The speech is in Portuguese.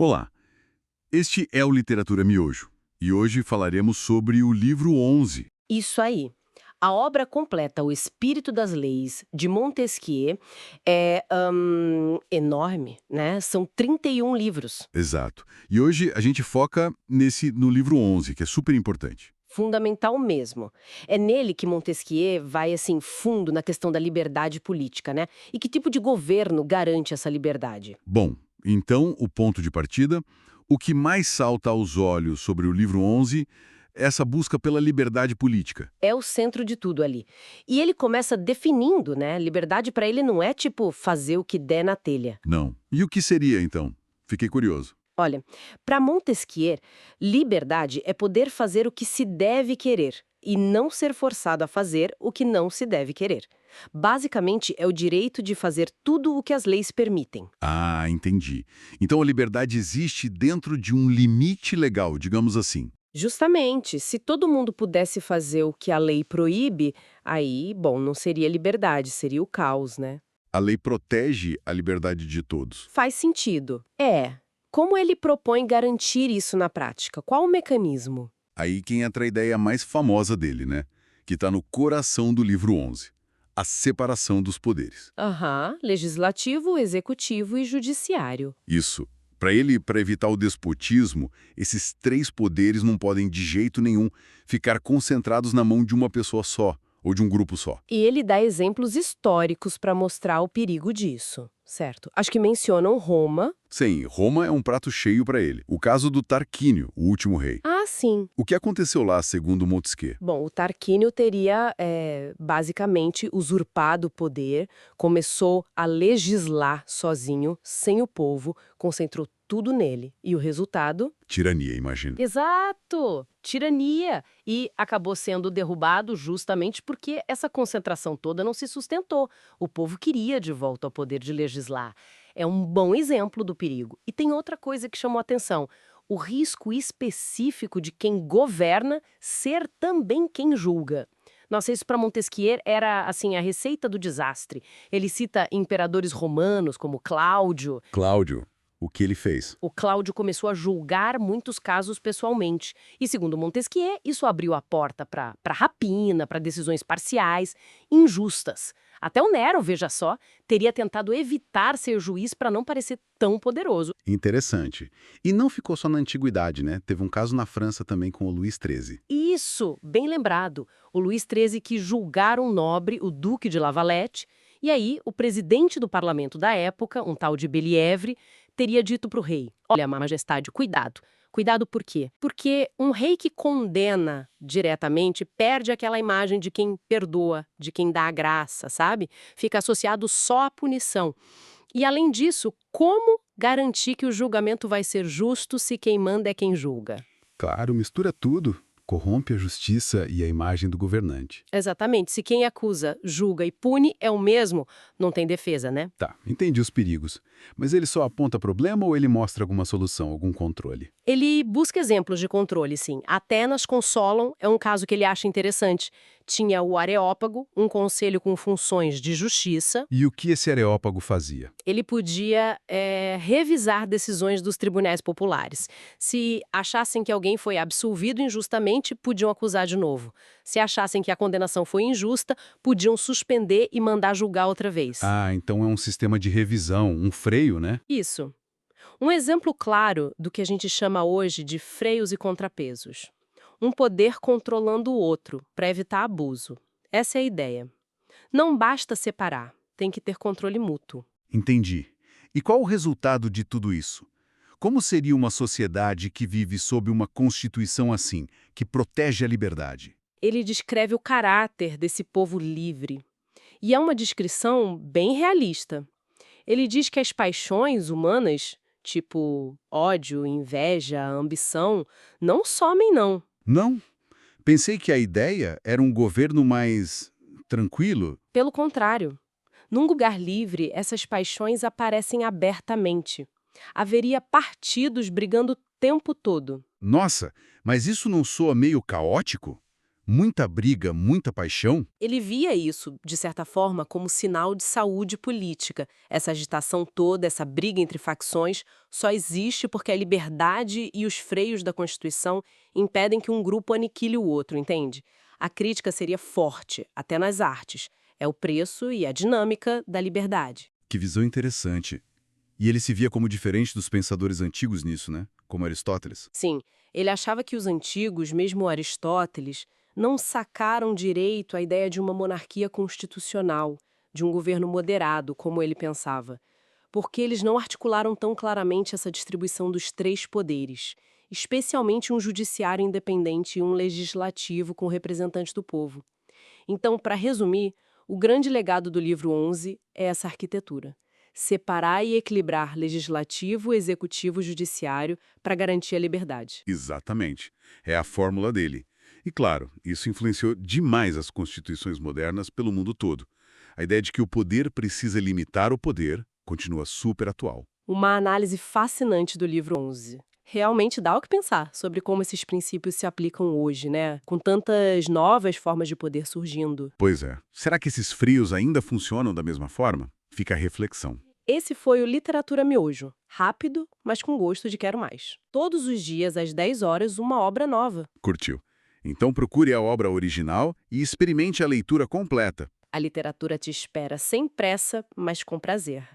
Olá, este é o Literatura Miojo e hoje falaremos sobre o livro 11. Isso aí. A obra completa O Espírito das Leis, de Montesquieu, é enorme, né? São 31 livros. Exato. E hoje a gente foca no livro 11, que é super importante. Fundamental mesmo. É nele que Montesquieu vai, assim, fundo na questão da liberdade política, né? E que tipo de governo garante essa liberdade? Bom, então o ponto de partida, o que mais salta aos olhos sobre o livro 11 é essa busca pela liberdade política. É o centro de tudo ali. E ele começa definindo, né? Liberdade para ele não é tipo fazer o que der na telha. Não. E o que seria, então? Fiquei curioso. Olha, para Montesquieu, liberdade é poder fazer o que se deve querer e não ser forçado a fazer o que não se deve querer. Basicamente, é o direito de fazer tudo o que as leis permitem. Ah, entendi. Então a liberdade existe dentro de um limite legal, digamos assim. Justamente, se todo mundo pudesse fazer o que a lei proíbe, aí, bom, não seria liberdade, seria o caos, né? A lei protege a liberdade de todos. Faz sentido. É. Como ele propõe garantir isso na prática? Qual o mecanismo? Aí quem entra a ideia mais famosa dele, né? Que está no coração do livro 11. A separação dos poderes. Aham, legislativo, executivo e judiciário. Isso. Para evitar o despotismo, esses três poderes não podem de jeito nenhum ficar concentrados na mão de uma pessoa só, ou de um grupo só. E ele dá exemplos históricos para mostrar o perigo disso, certo? Acho que mencionam Roma. Sim, Roma é um prato cheio para ele. O caso do Tarquínio, o último rei. Ah, sim. O que aconteceu lá, segundo Montesquieu? Bom, o Tarquínio teria, basicamente, usurpado o poder, começou a legislar sozinho, sem o povo, concentrou tudo nele. E o resultado? Tirania, imagina. Exato! Tirania. E acabou sendo derrubado justamente porque essa concentração toda não se sustentou. O povo queria de volta ao poder de legislar. É um bom exemplo do perigo. E tem outra coisa que chamou a atenção: o risco específico de quem governa ser também quem julga. Nossa, isso para Montesquieu era, assim, a receita do desastre. Ele cita imperadores romanos como Cláudio. Cláudio, o que ele fez? O Cláudio começou a julgar muitos casos pessoalmente. E, segundo Montesquieu, isso abriu a porta para rapina, para decisões parciais, injustas. Até o Nero, veja só, teria tentado evitar ser juiz para não parecer tão poderoso. Interessante. E não ficou só na antiguidade, né? Teve um caso na França também com o Luís XIII. Isso, bem lembrado. O Luís XIII que julgara um nobre, o Duque de Lavalette, e aí o presidente do parlamento da época, um tal de Bellièvre, teria dito para o rei: olha, majestade, cuidado. Cuidado por quê? Porque um rei que condena diretamente perde aquela imagem de quem perdoa, de quem dá a graça, sabe? Fica associado só à punição. E além disso, como garantir que o julgamento vai ser justo se quem manda é quem julga? Claro, mistura tudo. Corrompe a justiça e a imagem do governante. Exatamente. Se quem acusa, julga e pune é o mesmo, não tem defesa, né? Tá, entendi os perigos. Mas ele só aponta problema ou ele mostra alguma solução, algum controle? Ele busca exemplos de controle, sim. Atenas com Solon é um caso que ele acha interessante. Tinha o Areópago, um conselho com funções de justiça. E o que esse Areópago fazia? Ele podia revisar decisões dos tribunais populares. Se achassem que alguém foi absolvido injustamente, podiam acusar de novo. Se achassem que a condenação foi injusta, podiam suspender e mandar julgar outra vez. Ah, então é um sistema de revisão, um freio, né? Isso. Um exemplo claro do que a gente chama hoje de freios e contrapesos. Um poder controlando o outro, para evitar abuso. Essa é a ideia. Não basta separar, tem que ter controle mútuo. Entendi. E qual o resultado de tudo isso? Como seria uma sociedade que vive sob uma constituição assim, que protege a liberdade? Ele descreve o caráter desse povo livre. E é uma descrição bem realista. Ele diz que as paixões humanas, tipo ódio, inveja, ambição, não somem, não. Não. Pensei que a ideia era um governo mais tranquilo. Pelo contrário. Num lugar livre, essas paixões aparecem abertamente. Haveria partidos brigando o tempo todo. Nossa, mas isso não soa meio caótico? Muita briga, muita paixão? Ele via isso, de certa forma, como sinal de saúde política. Essa agitação toda, essa briga entre facções, só existe porque a liberdade e os freios da Constituição impedem que um grupo aniquile o outro, entende? A crítica seria forte, até nas artes. É o preço e a dinâmica da liberdade. Que visão interessante. E ele se via como diferente dos pensadores antigos nisso, né? Como Aristóteles. Sim, ele achava que os antigos, mesmo Aristóteles, não sacaram direito a ideia de uma monarquia constitucional, de um governo moderado, como ele pensava, porque eles não articularam tão claramente essa distribuição dos três poderes, especialmente um judiciário independente e um legislativo com representantes do povo. Então, para resumir, o grande legado do livro 11 é essa arquitetura. Separar e equilibrar legislativo, executivo e judiciário para garantir a liberdade. Exatamente. É a fórmula dele. E claro, isso influenciou demais as constituições modernas pelo mundo todo. A ideia de que o poder precisa limitar o poder continua super atual. Uma análise fascinante do livro 11. Realmente dá o que pensar sobre como esses princípios se aplicam hoje, né? Com tantas novas formas de poder surgindo. Pois é. Será que esses frios ainda funcionam da mesma forma? Fica a reflexão. Esse foi o Literatura Miojo. Rápido, mas com gosto de quero mais. Todos os dias, às 10 horas, uma obra nova. Curtiu? Então procure a obra original e experimente a leitura completa. A literatura te espera sem pressa, mas com prazer.